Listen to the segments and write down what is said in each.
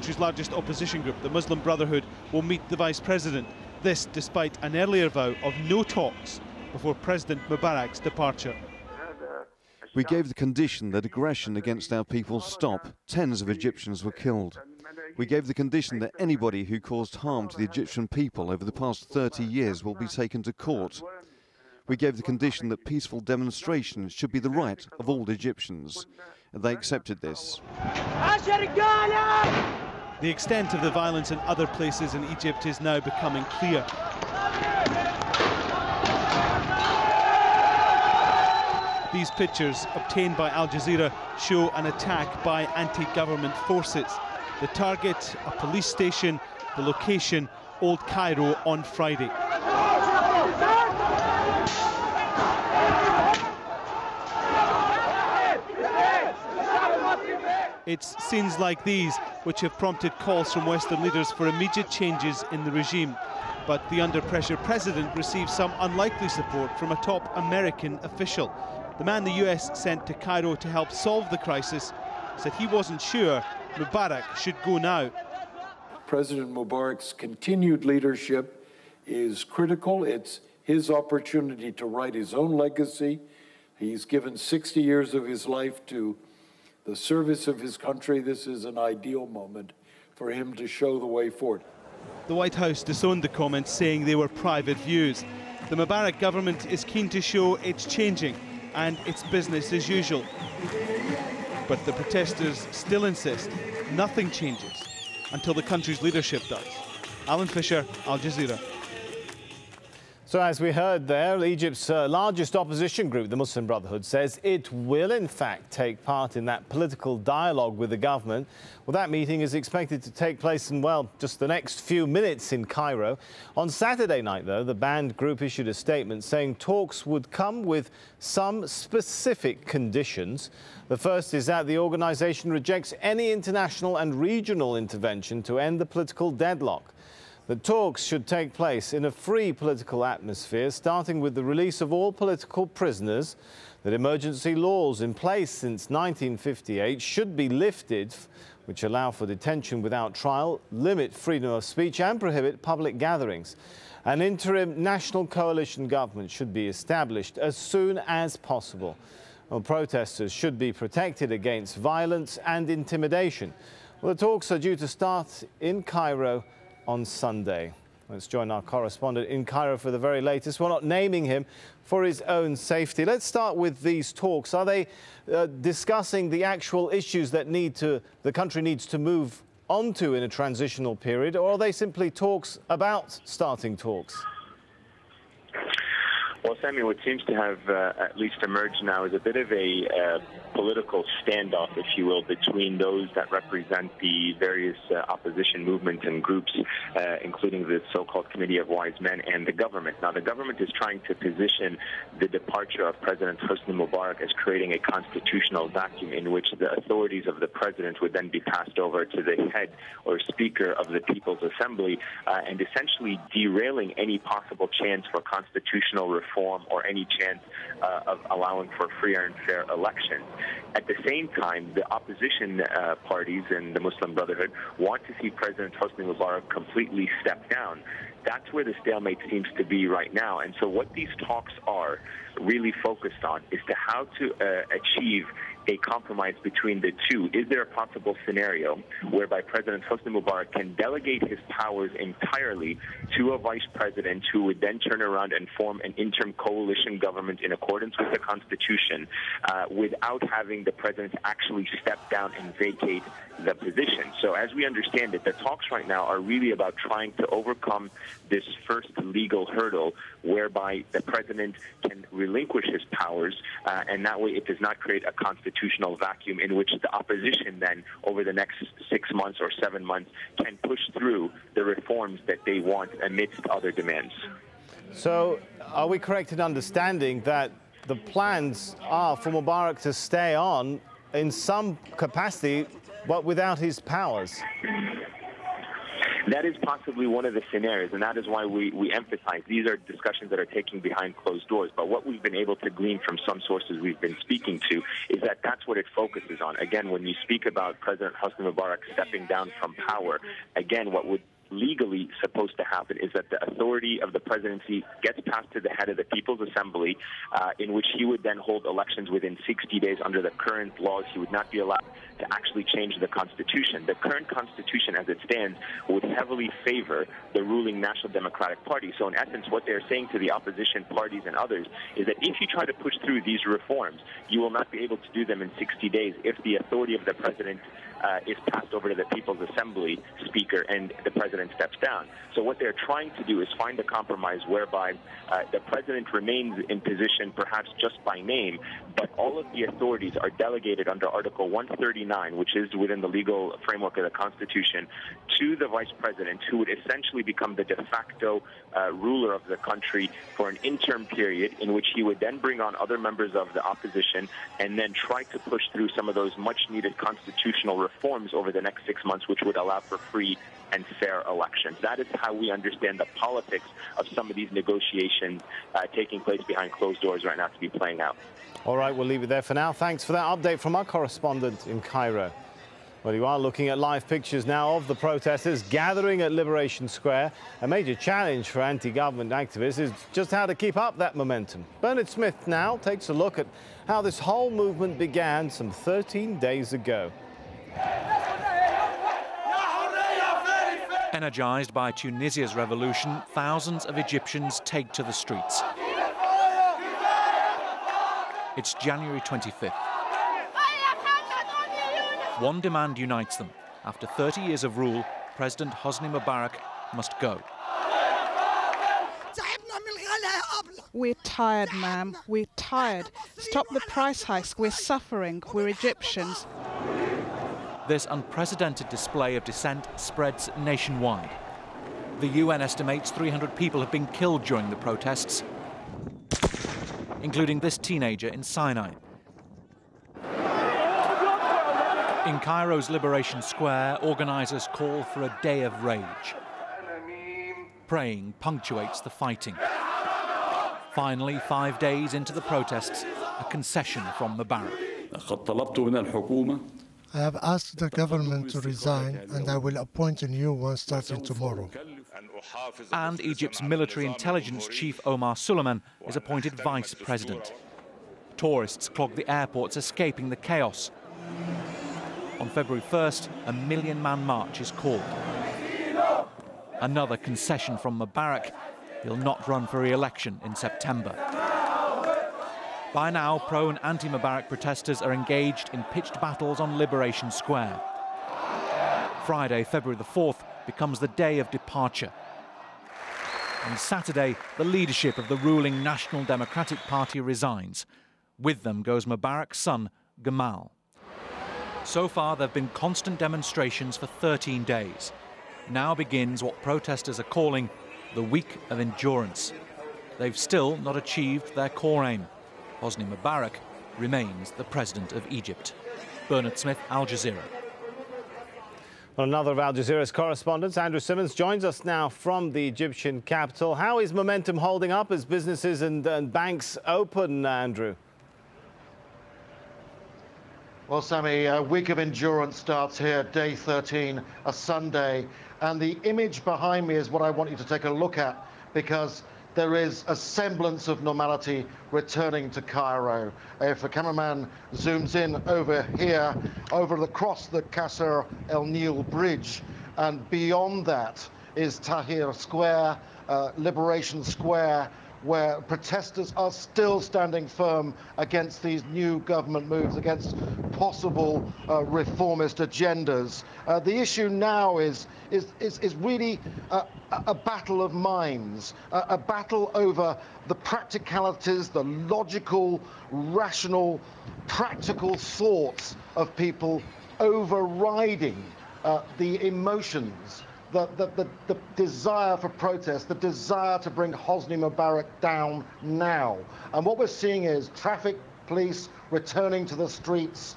country's largest opposition group, the Muslim Brotherhood, will meet the Vice President. This despite an earlier vow of no talks before President Mubarak's departure. We gave the condition that aggression against our people stop. Tens of Egyptians were killed. We gave the condition that anybody who caused harm to the Egyptian people over the past 30 years will be taken to court. We gave the condition that peaceful demonstrations should be the right of all Egyptians. They accepted this. The extent of the violence in other places in Egypt is now becoming clear. These pictures, obtained by Al Jazeera, show an attack by anti-government forces. The target, a police station, the location, Old Cairo on Friday. It's scenes like these which have prompted calls from Western leaders for immediate changes in the regime. But the under-pressure president received some unlikely support from a top American official. The man the US sent to Cairo to help solve the crisis said he wasn't sure Mubarak should go now. President Mubarak's continued leadership is critical. It's his opportunity to write his own legacy. He's given 60 years of his life to the service of his country. This is an ideal moment for him to show the way forward. The White House disowned the comments, saying they were private views. The Mubarak government is keen to show it's changing and it's business as usual. But the protesters still insist nothing changes until the country's leadership does. Alan Fisher, Al Jazeera. So as we heard there, Egypt's largest opposition group, the Muslim Brotherhood, says it will in fact take part in that political dialogue with the government. Well, that meeting is expected to take place in, well, just the next few minutes in Cairo. On Saturday night, though, the banned group issued a statement saying talks would come with some specific conditions. The first is that the organisation rejects any international and regional intervention to end the political deadlock. The talks should take place in a free political atmosphere, starting with the release of all political prisoners, that emergency laws in place since 1958 should be lifted, which allow for detention without trial, limit freedom of speech and prohibit public gatherings. An interim national coalition government should be established as soon as possible. Well, protesters should be protected against violence and intimidation. Well, the talks are due to start in Cairo on Sunday. Let's join our correspondent in Cairo for the very latest. We're not naming him for his own safety. Let's start with these talks. Are they discussing the actual issues that the country needs to move onto in a transitional period, or are they simply talks about starting talks? Well, Sammy, what seems to have at least emerged now is a bit of a political standoff, if you will, between those that represent the various opposition movements and groups, including the so-called Committee of Wise Men and the government. Now, the government is trying to position the departure of President Hosni Mubarak as creating a constitutional vacuum in which the authorities of the president would then be passed over to the head or speaker of the People's Assembly, and essentially derailing any possible chance for constitutional reform or any chance of allowing for freer and fair elections. At the same time, the opposition parties and the Muslim Brotherhood want to see President Hosni Mubarak completely step down. That's where the stalemate seems to be right now. And so what these talks are really focused on is to how to achieve a compromise between the two. Is there a possible scenario whereby President Hosni Mubarak can delegate his powers entirely to a vice president who would then turn around and form an interim coalition government in accordance with the Constitution without having the president actually step down and vacate the position? So as we understand it, the talks right now are really about trying to overcome this first legal hurdle whereby the president can relinquish his powers, and that way it does not create a constitutional vacuum in which the opposition then, over the next 6 months or 7 months, can push through the reforms that they want amidst other demands. So are we correct in understanding that the plans are for Mubarak to stay on in some capacity, but without his powers? That is possibly one of the scenarios, and that is why we emphasize these are discussions that are taking behind closed doors. But what we've been able to glean from some sources we've been speaking to is that that's what it focuses on. Again, when you speak about President Hosni Mubarak stepping down from power, again, what would legally supposed to happen is that the authority of the presidency gets passed to the head of the People's Assembly, in which he would then hold elections within 60 days. Under the current laws, he would not be allowed to actually change the Constitution. The current Constitution, as it stands, would heavily favor the ruling National Democratic Party. So in essence, what they're saying to the opposition parties and others is that if you try to push through these reforms, you will not be able to do them in 60 days if the authority of the president is passed over to the People's Assembly Speaker and the president steps down. So what they're trying to do is find a compromise whereby the president remains in position perhaps just by name, but all of the authorities are delegated under Article 139, which is within the legal framework of the Constitution, to the vice president, who would essentially become the de facto ruler of the country for an interim period, in which he would then bring on other members of the opposition and then try to push through some of those much-needed constitutional reforms over the next 6 months, which would allow for free and fair elections. That is how we understand the politics of some of these negotiations taking place behind closed doors right now to be playing out. All right, we'll leave it there for now. Thanks for that update from our correspondent in Cairo. Well, you are looking at live pictures now of the protesters gathering at Liberation Square. A major challenge for anti-government activists is just how to keep up that momentum. Bernard Smith now takes a look at how this whole movement began some 13 days ago. Energized by Tunisia's revolution, thousands of Egyptians take to the streets. It's January 25th. One demand unites them. After 30 years of rule, President Hosni Mubarak must go. We're tired, ma'am. We're tired. Stop the price hikes. We're suffering. We're Egyptians. This unprecedented display of dissent spreads nationwide. The UN estimates 300 people have been killed during the protests, including this teenager in Sinai. In Cairo's Liberation Square, organizers call for a day of rage. Praying punctuates the fighting. Finally, 5 days into the protests, a concession from Mubarak. I have asked the government to resign, and I will appoint a new one starting tomorrow. And Egypt's military intelligence chief Omar Suleiman is appointed vice president. Tourists clog the airports, escaping the chaos. On February 1st, a million-man march is called. Another concession from Mubarak. He'll not run for re-election in September. By now, pro- and anti-Mubarak protesters are engaged in pitched battles on Liberation Square. Friday, February the 4th, becomes the day of departure. On Saturday, the leadership of the ruling National Democratic Party resigns. With them goes Mubarak's son, Gamal. So far, there have been constant demonstrations for 13 days. Now begins what protesters are calling the week of endurance. They've still not achieved their core aim. Hosni Mubarak remains the president of Egypt. Bernard Smith, Al Jazeera. Well, another of Al Jazeera's correspondents, Andrew Simmons, joins us now from the Egyptian capital. How is momentum holding up as businesses and banks open, Andrew? Well, Sammy, a week of endurance starts here, day 13, a Sunday. And the image behind me is what I want you to take a look at, because there is a semblance of normality returning to Cairo. If the cameraman zooms in over here, across the Qasr El Nil Bridge, and beyond that is Tahrir Square, Liberation Square, where protesters are still standing firm against these new government moves, against possible reformist agendas. The issue now is really a battle of minds, a battle over the practicalities, the logical, rational, practical thoughts of people overriding the emotions, the desire for protest, the desire to bring Hosni Mubarak down now. And what we're seeing is traffic police returning to the streets,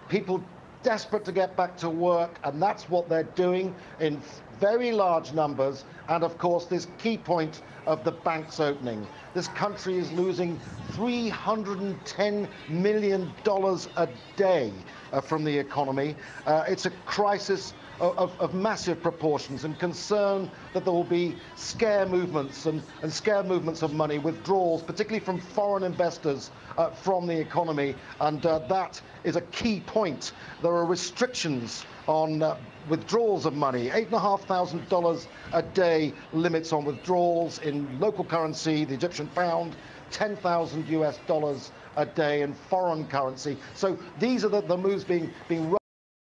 people desperate to get back to work, and that's what they're doing in very large numbers. And of course, this key point of the banks opening. This country is losing $310 million a day from the economy. It's a crisis of massive proportions, and concern that there will be scare movements and scare movements of money, withdrawals, particularly from foreign investors from the economy, and that is a key point. There are restrictions on withdrawals of money, $8,500 a day limits on withdrawals in local currency, the Egyptian pound, 10,000 US dollars a day in foreign currency. So these are the moves being